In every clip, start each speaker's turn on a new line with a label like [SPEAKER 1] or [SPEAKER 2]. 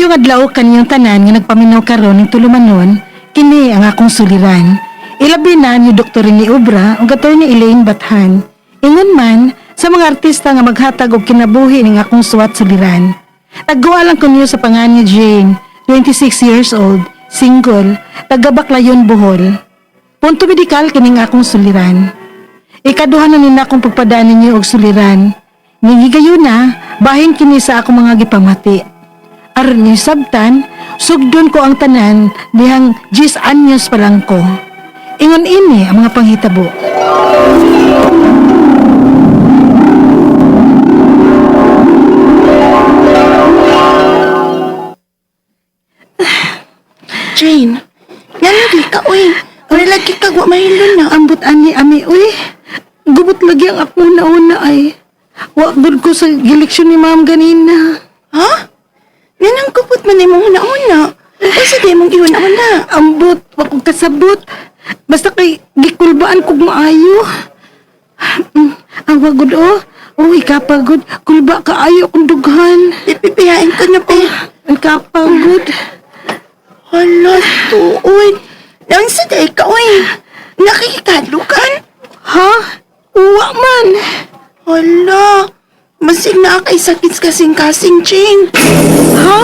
[SPEAKER 1] Maayong adlaw kaniyang tanan nga nagpaminaw karon ning tulumanon, kini ang akong suliran. Ilabi na ni Dr. ni Obra ug Attorney Elaine Bathan. Ingon man sa mga artista nga maghatag og kinabuhi ning akong suwat suliran. Naggawa lang ko niyo sa pangan ni Jane, 26 years old, single, taga Baclayon, Bohol. Punto medikal kining akong suliran. Ikaduha na nila akong pagpadaan ninyo og suliran. Ningigayon na, bahin kini sa akong mga gipamati. Aron ni sabtan, sugdon ko ang tanan dihang 10 anyos pa lang ko. Ingon ini ang mga panghitabo.
[SPEAKER 2] Jane, yan lagi ka, uy. Wala lagi ka, wa mahilon na.
[SPEAKER 1] Ambot ani ami, uy. Gubot lagi ang ako una ay. Wakdod ko sa gileksyon ni ma'am ganina.
[SPEAKER 2] Ha? Yan ang kupot man imong una-una. Kasi di mong iuna-una.
[SPEAKER 1] Ambot, wakong kasabot. Basta kay gikulbaan kog maayo. Ang wagod Uy, kapagod. Kulba kaayo kong dughan.
[SPEAKER 2] Ipipihain ka na, pe.
[SPEAKER 1] Ang kapagod.
[SPEAKER 2] Hala, tuod. Nang sa day ka, uy. Nakikikalukan?
[SPEAKER 1] Ha? Uwa man.
[SPEAKER 2] Hala, masig na kay sakit kasing-kasing, Jane.
[SPEAKER 1] Ha?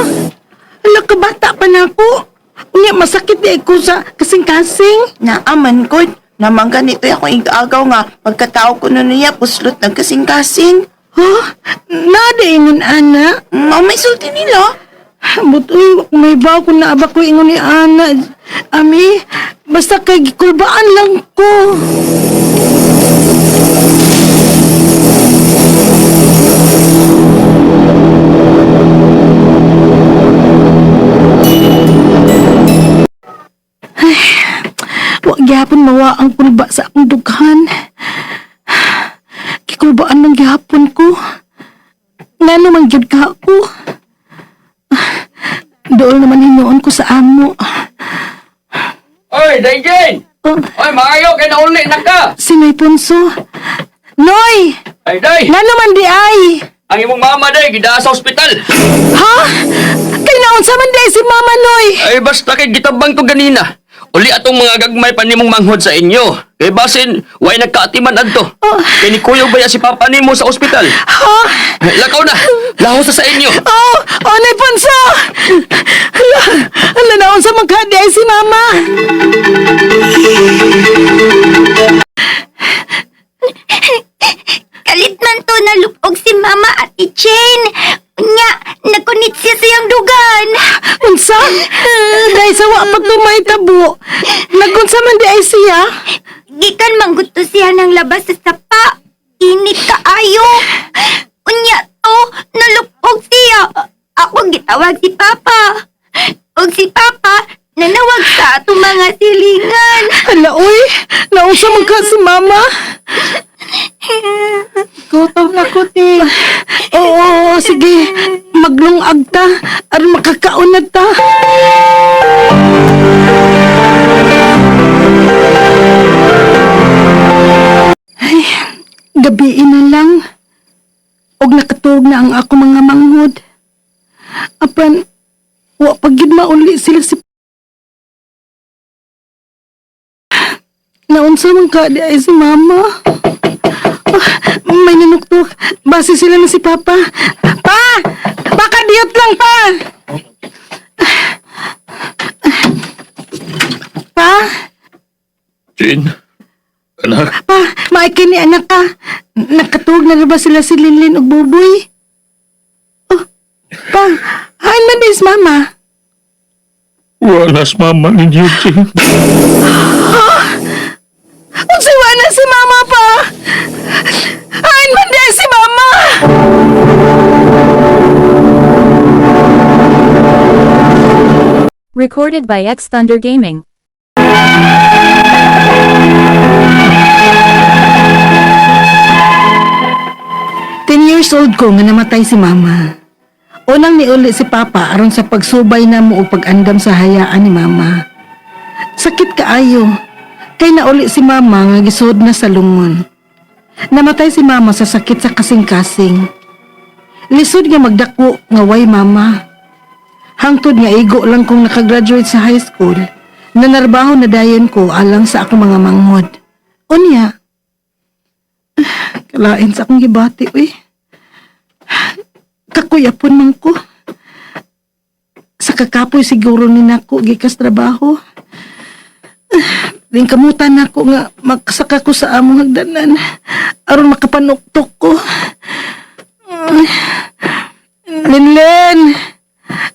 [SPEAKER 1] Ala, kabata pa na ako. Unya, masakit di ko sa kasing-kasing.
[SPEAKER 2] Naaman ko, namang ganito ako igagaw nga. Pagkatao ko na niya, puslot ng kasing-kasing.
[SPEAKER 1] Ha? Nada ingon, ana.
[SPEAKER 2] May sulti nila.
[SPEAKER 1] But uy, may baw ko na aba ko ingon ni ana. Ami, basta kay gikulbaan lang ko. Wag gihapon mawa ang kulba sa akong dughan. Kikulbaan ng gihapon ko. Nga naman gyud ka ako. Doon naman hinuon ko sa amo.
[SPEAKER 3] Oy, Dayjane!
[SPEAKER 1] Oh,
[SPEAKER 3] Oy, maayo kay nauli na ka!
[SPEAKER 1] si Noy Ponso. Noy!
[SPEAKER 3] Ay, Day!
[SPEAKER 1] Nga naman di ay.
[SPEAKER 3] Ang imong mama, Day, gida sa ospital!
[SPEAKER 1] Ha? Kay naon sa man di si Mama Noy.
[SPEAKER 3] Ay, basta kay gitabang to ganina. Uli atong mga gagmay pa nimong manghod sa inyo. Kay basin, way nagkaatiman adto. Kay ni Kuya baya si Papa nimo sa ospital.
[SPEAKER 1] Ha?
[SPEAKER 3] Ay, lakaw na! Lahos sa inyo!
[SPEAKER 1] Noy Ponso. Hala naon sa magkadi ay si Mama.
[SPEAKER 4] Kalit man to nalupog si Mama at Jane. Nya, nakunit siya sa iyang dugan.
[SPEAKER 1] Unsa? Dahil sa wapat may tabo. Nagunsa man di ay siya.
[SPEAKER 4] Gikan mangguto siya ng labas sa sapa. Init kaayo. Unya to, nalupog siya. Ako gitawag si Papa. Og si Papa, nanawag sa ato mga silingan.
[SPEAKER 1] Hala, uy. Naunsa man ka si Mama. Gutom na ko, ti. Oo, sige. Maglungag ta. Aron makakaunad ta. Ay, gabiin na lang. Og nakatuog na ang ako mga manghod. Apan, wa pagid mauli sila si naunsa man ka di ay si Mama. May nanuktok. Base sila na si Papa. Pa! Baka diyot lang, Pa! Pa?
[SPEAKER 3] Jane, anak,
[SPEAKER 1] Pa, maikin ni anak ka. Nakatuog na ba sila si Linlin o Buboy? Oh, Pa, hain man din si Mama.
[SPEAKER 5] Walas mama ninyo, Jane.
[SPEAKER 1] Unsiwa na si Mama, Pa! Hain man din si Mama!
[SPEAKER 6] Recorded by X Thunder Gaming.
[SPEAKER 1] Years old ko nga namatay si Mama. Unang niuli si Papa aron sa pagsubay na mo o pag-andam sa hayaan ni Mama. Sakit kaayo, kay nauli si Mama nga gisud na sa lungon. Namatay si Mama sa sakit sa kasing-kasing. Lisod nga magdako nga way Mama. hangtod nga igo lang kong nakagraduate sa high school, nanarbaho na dayon ko alang sa akong mga manghod. Unya, kalain sa akong gibati, uy. Kakuyapon man ko. Sa kakapoy siguro ni nako gikas trabaho. Din kamutan nako nga magsaka ko sa among hagdanan aron makapanuktok ko. Linlen!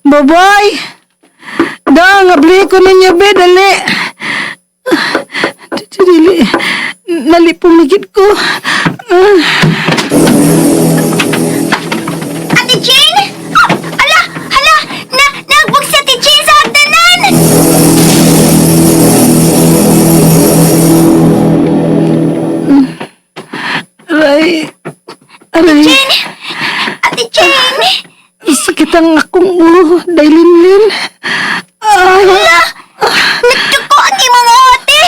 [SPEAKER 1] Baboy! Da, ngabli ko ninyo, be, dali! Dili, nalipong ligid ko.
[SPEAKER 4] Ate Jane? Ala! Hala! Nagbog si Ate Jane sa hagdanan!
[SPEAKER 1] Aray, aray,
[SPEAKER 4] Ate Jane!
[SPEAKER 1] sakit ang akong ulo, dahil Linlen.
[SPEAKER 4] Nagtuko ang imong ate!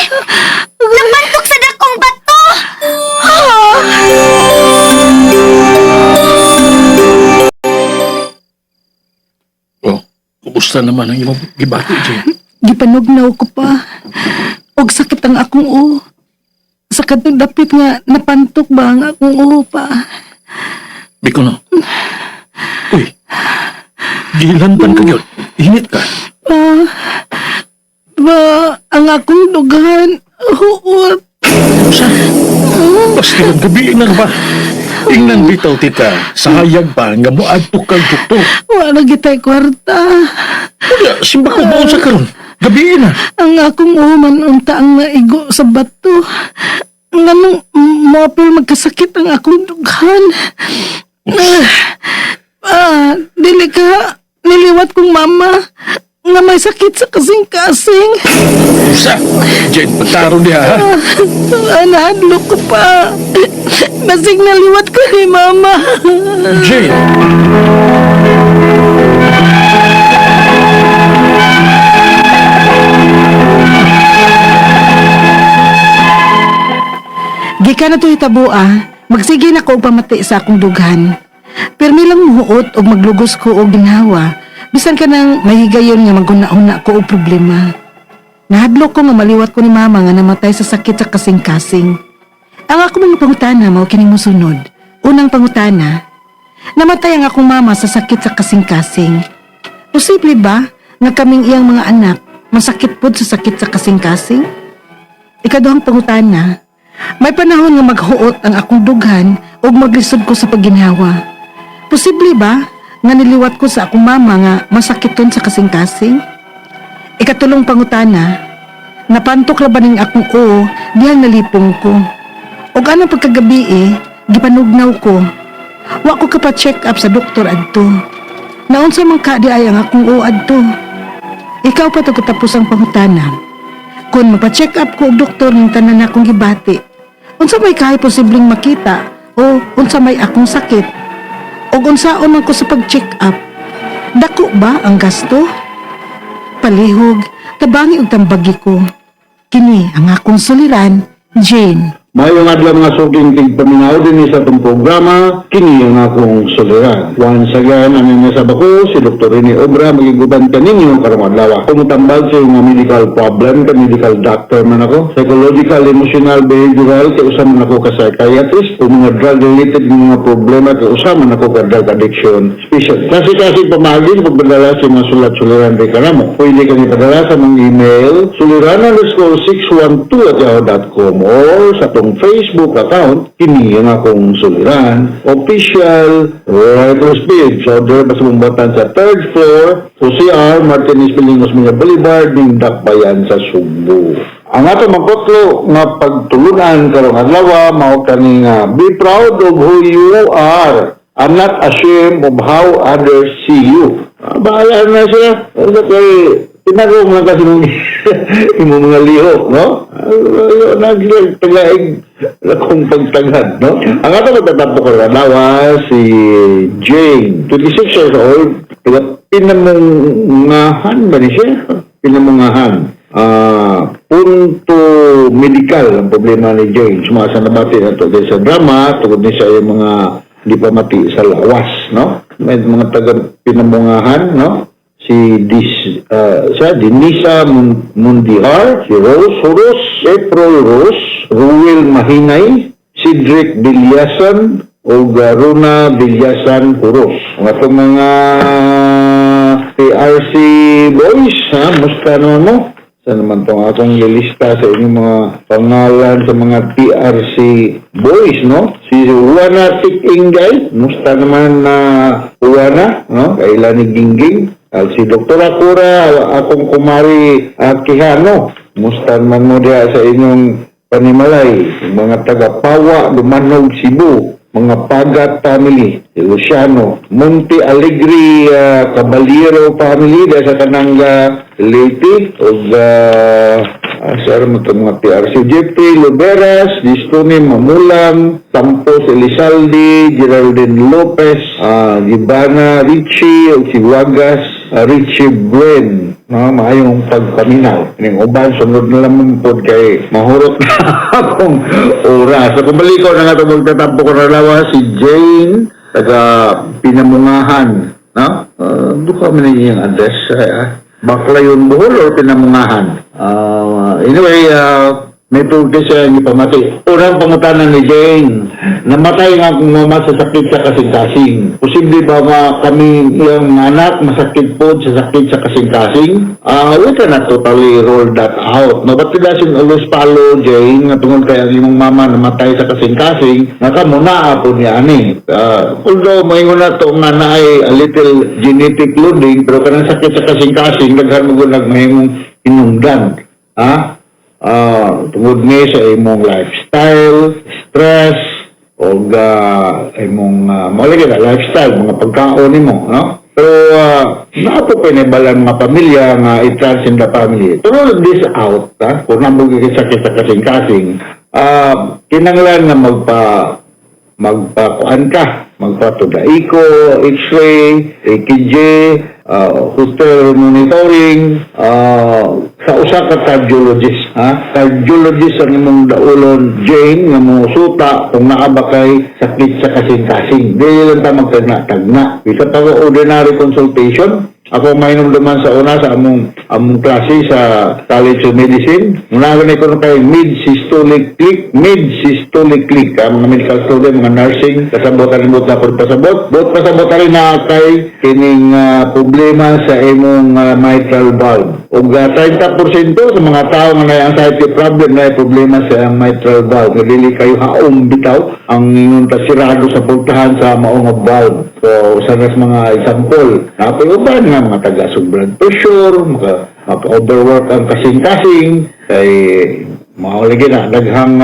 [SPEAKER 4] Napantok sa dakong bato!
[SPEAKER 5] Oh, kumusta naman ang imong gibati, Jane?
[SPEAKER 1] Gipanugnaw ko pa. Og sakit ang akong ulo. Sa kadtong dapit nga napantok ba ang akong ulo pa.
[SPEAKER 5] Biko no. Uy, gilantan ka yun. Init ka.
[SPEAKER 1] Ba, ang akong dugan. Huot.
[SPEAKER 5] Sa? Basta ng gabi na ba? Tingnan bitaw tita, sayag pa nga moadto kang doktor.
[SPEAKER 1] Wala gitay kwarta.
[SPEAKER 5] Kaya, simba ko baon sa karon. Gabi na.
[SPEAKER 1] Ang akong uman unta ang naigo sa bato. Nganong mapil magkasakit ang akong dughan. Dili ka niliwat kong mama nga may sakit sa kasing-kasing.
[SPEAKER 5] Sa? Jane, pagtaro niya ha?
[SPEAKER 1] Nahadlo ko pa. Basig naliwat ko ni mama.
[SPEAKER 5] Jane!
[SPEAKER 1] Gika na to itabua, magsige na ko og pamati sa akong dughan. Pirmi lang muhuot og maglugos ko og ginhawa, bisan ka nang mahigayon nga maguna-una ko og problema. Nahadlok ko nga maliwat ko ni mama nga namatay sa sakit sa kasing-kasing. Ang ako mga pangutana mao kining mosunod. Unang pangutana, namatay ang akong mama sa sakit sa kasing-kasing. Posible ba nga kaming iyang mga anak masakit pod sa sakit sa kasing-kasing? Ikaduhang pangutana, may panahon nga maghuot ang akong dughan o maglisod ko sa pagginhawa. Posible ba nga niliwat ko sa akong mama nga masakiton sa kasing-kasing? Ikatulong pangutana, napantok la ba ning akong oo dihang nalipong ko? O anong pagkagabi gipanugnaw ko. Wa ko kapa-check up sa doktor adto. Naunsa man ka di ay ang akong oo adto. Ikaw pa to katapos ang pangutana. Kung mapacheck up ko og doktor ng tanan akong gibati, unsa may kahay posibleng makita o unsa may akong sakit? O unsaon man ko sa pag-check up? Dako ba ang gasto? Palihog, tabangi og tambagi ko. Kini ang akong suliran, Jane.
[SPEAKER 7] Mayong adlaw mga suging tigpaminaw din sa itong programa, kini ang akong suliran. Once again, ang nasaba ko, si Dr. Rene Obra, magiguban ka ninyo karong adlaw. Kung tambal sa mga medical problem, ka medical doctor man ako, psychological, emotional, behavioral, kaya usam man ako ka psychiatrist, kung mga drug-related mga problema, kaya usam man ako ka drug addiction special. Kasi pamagin, pagpadala sa mga sulat-suliran rin ka na mo. Pwede kami padala sa mga email, suliran_612@yahoo.com or sa itong Facebook account, kini ang akong suliran. Official Writer's Page. So, there pa sa bumbatan sa 3rd floor, OCR, Martinez Pilingos Mga Boulevard, ng Dakbayan sa Subo. Ang ato magkotlo nga pagtulunan karong adlaw mao kani nga be proud of who you are. I'm not ashamed of how others see you. Bahala na siya. Pinagawa mo lang kasi yung mga lihok, no? Nagtagaig akong pagtagad, no? Ang ato matatapo ko na si Jane, 26 years old, pinamungahan ba ni siya? Pinamungahan. Punto medical ang problema ni Jane. Sumasa nabati na ito sa drama, tugod ni siya yung mga di pa mati sa lawas, no? May mga taga pinamungahan, no? Denisa Mundihar, si Rose Horos, April Rose, Ruel Mahinay, Cedric Bilyasan, o Runa Bilyasan Horos. Ang atong mga PRC boys, ha? Musta naman mo? Saan naman itong akong lilista sa inyong mga pangalan sa mga PRC boys, no? Si Juana Tikingay, musta naman na Juana, no? Kailan ni Gingging. Si Dr. Akura, akong kumari Kihano, musta naman mo diya sa inyong panimalay, mga taga-Pawa, Lumanog, Cebu, mga Pagat family, si Luciano, Monte Alegre Caballero family, dahil sa Kananga, Leyte, o sa mga PRC, Jeffrey Luberas, Distone Mamulang, Campos Elizalde, Geraldine Lopez, Gibana Richie, o si Wagas, Richie Buen, maayong pagpaminaw. Ning uban, sunod na lang po kay mahurot na akong oras. So, kumbalik ko na nga ito magtatampo ko na lawa, si Jane, taga Pinamungahan. No? Doon kami na yung address. Bakla yun buhol or Pinamungahan? Anyway, may tugtog siya yung pamati. Unang pangutanan ni Jane, namatay nga akong mama sa sakit sa kasing-kasing. Posible ba kami yung anak masakit po sa sakit sa kasing-kasing? We cannot totally rule that out. No, but it doesn't always follow, Jane, nga tungkol kaya yung mama namatay sa kasing-kasing, nga muna po niya ani. Although may na ito nga na ay a little genetic loading, pero kanang sakit sa kasing-kasing, naghan mo nagmahimong inungdan. Tungod ni sa imong lifestyle, stress, o imong malagay na lifestyle, mga pagkaon nimo, no? Pero naato pinibalan mga pamilya nga i-transcend the family. To rule this out, kung namugigit sakit sa kasing-kasing, kinanglan nga magpakuan ka, magpatudaiko, X-ray, EKG, hospital monitoring, sa usa ka cardiologist, cardiologist ang imong daulon, Jane, nga mo suta kung naa ba kay sakit sa kasing-kasing. Dili lang ta magtagna-tagna. Bisa pa ordinary consultation. Ako mainom naman sa una sa among klase sa College of Medicine. Munagan ko na kay mid-systolic click, mga medical student, mga nursing, kasabot na po pasabot. Bot pasabot rin na kay kining problema sa imong mitral valve. O 30% sa mga tao nga na anxiety problem na problema sa mitral valve. Dili kayo haom bitaw ang inyong tasirado sa pultahan sa maong valve. So, sa mga example, napayuban nga mga taga-sug blood pressure, maka-overwork ang kasing-kasing, ay mauligi na, naghang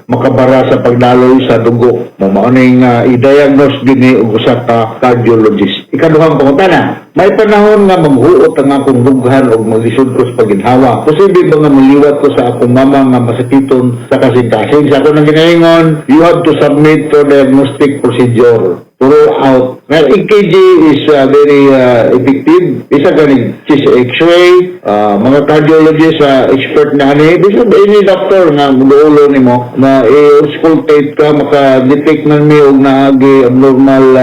[SPEAKER 7] makabara sa pagdaloy sa dugo. Mamauning i-diagnose din o usa ka cardiologist. Ikaduhang pangutana, may panahon nga maghuot ang akong dughan o maglisod ko sa paginhawa. Posible ba nga maliwat ko sa akong mama nga masakiton sa kasing-kasing? Sa ako nang ginahingon, you have to submit to diagnostic procedure. Rule out. Well, EKG is very effective. Isa ganing chest X-ray, mga cardiologist, expert na ani. Bisa ba ini doctor nga mulo ni mo na i-auscultate ka, maka-detect man mi og naagi abnormal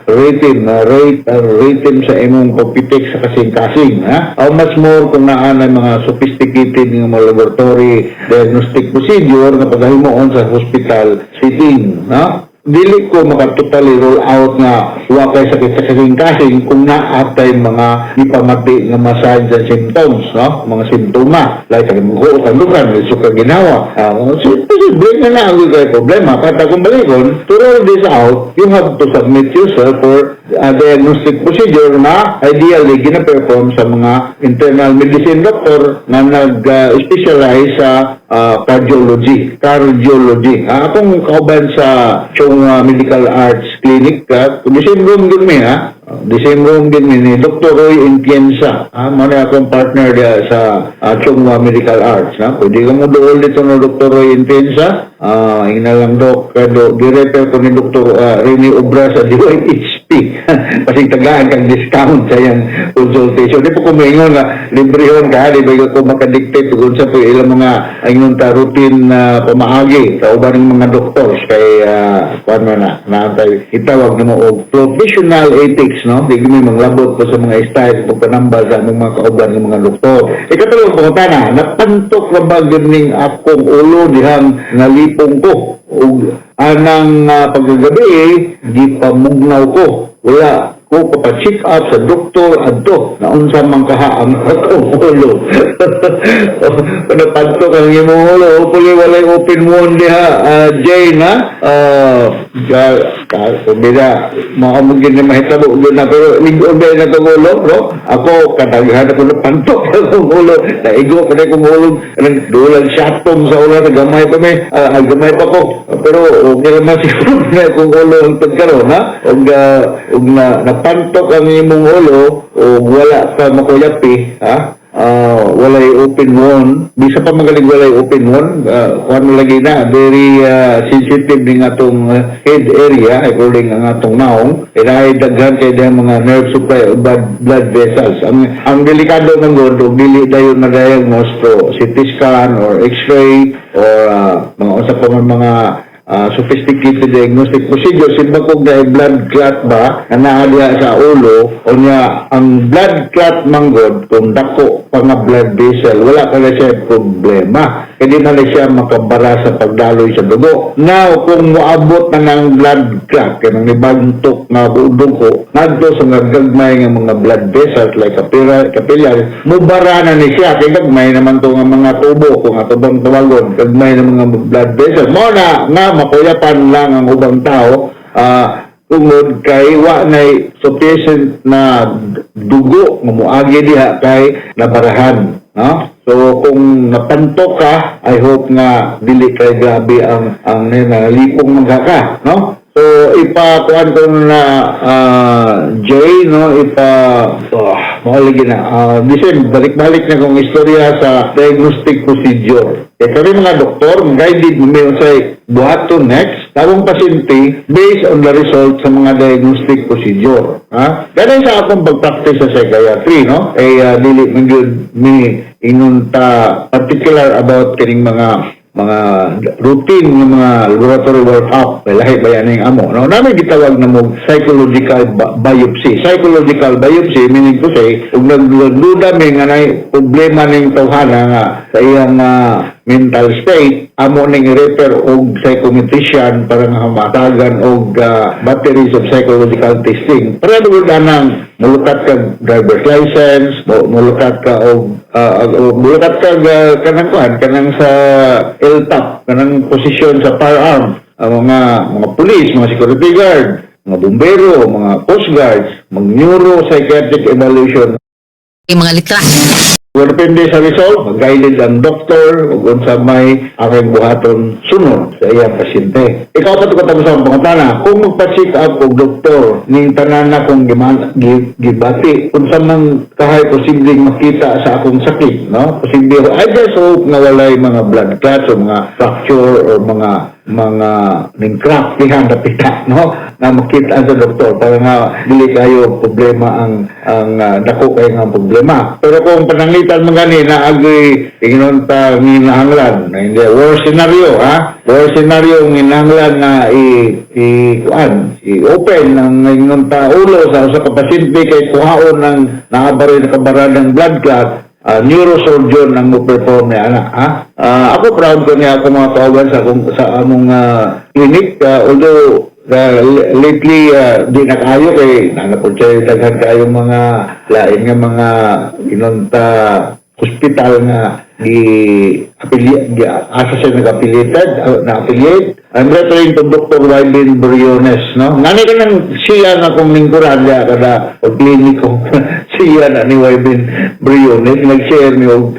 [SPEAKER 7] rating sa imong computex sa kasing-kasing. How much more kung naa na mga sophisticated nga mga laboratory diagnostic procedure nga paghimuon sa hospital setting. Dili ko makatotally rule out nga wa kay sakit sa kasing-kasing kung naatay mga ipamati nga signs and symptoms, mga simptoma like maghuot ang dugan, suka ginawa. Posible na ang kay problema. Kata kung balikon, to rule this out, you have to submit yourself for diagnostic procedure na ideally gina-perform sa mga internal medicine doctor na nag-specialize sa cardiology. Akong kauban sa Chong Medical Arts Clinic, the same room din mi, the same room din ni Dr. Roy Entienza. Muna akong partner sa Chong Medical Arts. Pwede ka mo doon dito na Dr. Roy Entienza. Ina lang, Dok. Di-refer ko ni Dr. Rene Obra sa DYHP. Pasig tagaan kang discount sa iyang consultation. Di po kumingon nga, librehon ka, di ba ko makadictate kung sa po ilang mga ayun ta routine na pamaagi sa uban ng mga doctors kay paano na naantay itawag na mo og professional ethics, no? Di kami manglabot po sa mga style o panambal sa among mga kauban ng mga doktor. Ikatulong po na, napantok na ba ganing akong ulo dihang nalipong ko ug anang paggabi di pamugnaw ko, wala ko papacheck up sa doktor adto na unsa man kaha ang akong ulo. Napantok ang imong ulo, hopefully walay open wound diha, Jay na bida makamugin na mahitabo doon na, pero ligon ba na itong ulo, bro? Ako, kataghan ako napantok ang ulo, naigo ko na yung ulo, dulang shotpom sa ulo, nagamay pa may, gamay pa ko, pero okay naman siguro na itong ulo ang tagkaroon, ha? Og napantok ang imong ulo, o wala ka makuyapi, ha? Walay open wound, bisa pa magaling walay open wound, kung lagi na very sensitive din atong head area according ang atong naong, kaya daghan kay dahil mga nerve supply o blood vessels. Ang delikado ng gondo, dili dayon na diagnose to CT scan or x-ray or mga usap pa man mga sophisticated diagnostic procedure. Simba kung dahil blood clot ba na naadya sa ulo o niya ang blood clot manggod kung dako pa nga blood vessel, wala ka na siya problema, hindi na siya makabara sa pagdaloy sa dugo. Now kung moabot na ng blood clot kaya nang ibantok na udong ko nadto sa gagmay nga mga blood vessels like capillary, mubara na ni siya kaya gagmay naman to nga mga tubo kung atubang tawagon, gagmay na mga blood vessels mo na nga makuyapan lang ang ubang tao tungod kay wa nay sufficient na dugo nga moagi diha kay nabarahan, no? So kung napantok ka, I hope nga dili kay grabe ang nalipong magaka, no? So ipakuan ko na Jay, no, mahaligi na listen, balik-balik na kong istorya sa diagnostic procedure. Kami mga doktor, guided may say buhaton next tawong pasyente based on the result sa mga diagnostic procedure. Ganun sa akong pag-practice sa psychiatry, no? Dili mi inunta particular about kining mga routine ng mga laboratory workup, lahi bayaning amo. No, namin gitawag na mo psychological biopsy. Psychological biopsy meaning to say, kung nagduda may nga nay problema ning tawhana nga sa iyang mental state, amo ning i-refer og psychometrician para nga matagan og batteries of psychological testing. Para doon nang mulukat ka driver's license, mulukat ka og mulukat ka kanang sa LTAP, kanang posisyon sa firearm, mga pulis, mga security guard, mga bumbero, mga coast guards, mga neuropsychiatric evaluation.
[SPEAKER 8] Mga litra.
[SPEAKER 7] Kung depende sa result, mag-guided ang doktor o kung sa may aking buhaton sunod sa iyang pasyente. Ikaw pa ito katapos ang pangutana, kung magpa-check up o doktor, ning tanan na kung gibati, kung sa man kahay posibleng makita sa akong sakit, no? Posible, I just hope na walay mga blood clots o mga fracture o mga ning crack dihan na pita, no, na makita sa doktor para nga dili kayo problema ang dako kayo nga problema. Pero kung pananglitan man gani na agi ingon ta nginahanglan na hindi worst scenario, worst scenario nginahanglan na i-open ang ingon ta ulo sa usa ka pasyente kay kuhaon ng nakabara ng blood clot. Neurosurgeon ang mo-perform niya, ako proud ko niya ako mga kawagan sa among clinic, although lately di na kayo kay nanapod siya daghan kayo mga lain nga mga inunta hospital nga asa siya na-affiliate. I'm referring to Dr. Wybin Briones, no? Ngani ka nang siya na kong lingkuran niya kada o kliniko siya na ni Wybin Briones nag-share ni og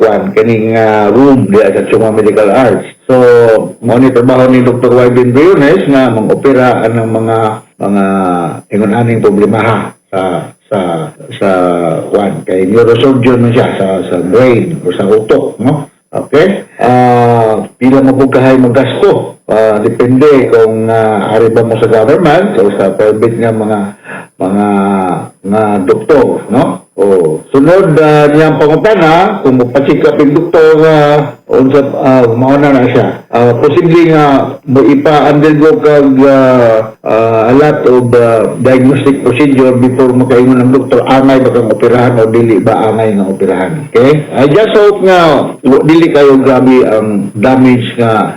[SPEAKER 7] kwan kaning room diya sa Chunga Medical Arts. So mo ni trabaho ni Dr. Wybin Briones nga mang-opera ng mga ingon-aning problema sa kwan kay neurosurgeon man siya sa brain o sa utok, no? Okay? Pila mo kahay magasto Depende kung ari ba mo sa government o sa private nga mga doktor, no? O sunod niyang pangutana kung mapacheck up yung doktor unsa mauna na siya. Posible nga mo ipa-undergo kag a lot of diagnostic procedure before makaingon ng doktor angay ba kang operahan o dili ba angay nga operahan. Okay? I just hope nga dili kayo grabe ang damage nga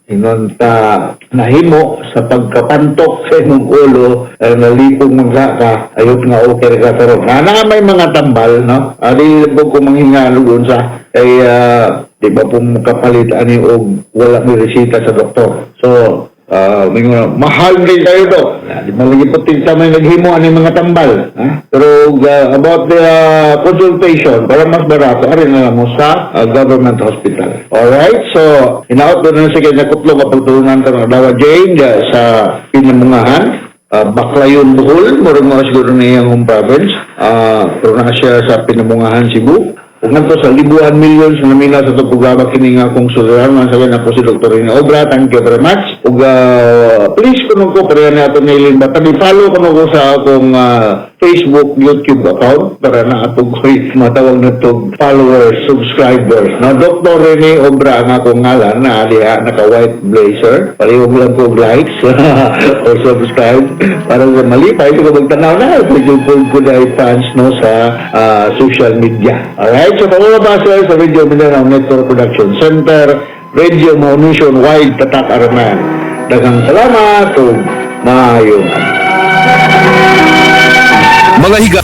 [SPEAKER 7] inon ta nahimo sa pagkapantok sa imong ulo nalipong magka ayot nga okay ka pero na may mga tambal no ali po ko manghingalo sa kay di ba po kapalit ani og wala may resita sa doktor so mahal din tayo to. Di malagi po tinta may naghimo ani mga tambal. Pero about the consultation, para mas barato, arin na lang mo sa government hospital. Alright? So, inaot doon na sa kanya kutlo kapag tulungan ka ng Dawa Jane sa Pinamungahan. Baklayon Bohol, murang mga siguro na iyang home province. Pero na siya sa Pinamungahan, Cebu. Kung nganto sa libuan millions na mina sa itong programa kini nga kong sudaran man sa ako si Dr. Rina Obra, thank you very much. Ug please kuno ko pareha na ato nilin ba follow kuno ko sa akong Facebook, YouTube account para na ato ko'y matawag na to followers, subscribers. Na Dr. Rene Obra ang akong ngalan na aliha naka-white blazer. Palihog lang ko likes o subscribe para sa malipay ko magtanaw na yung ko na fans no sa social media. Alright, so mga basa sa Radio Mindanao Network Production Center, Radio Mo Nationwide Tatak Araman. Daghang salamat o maayong
[SPEAKER 8] Mga higa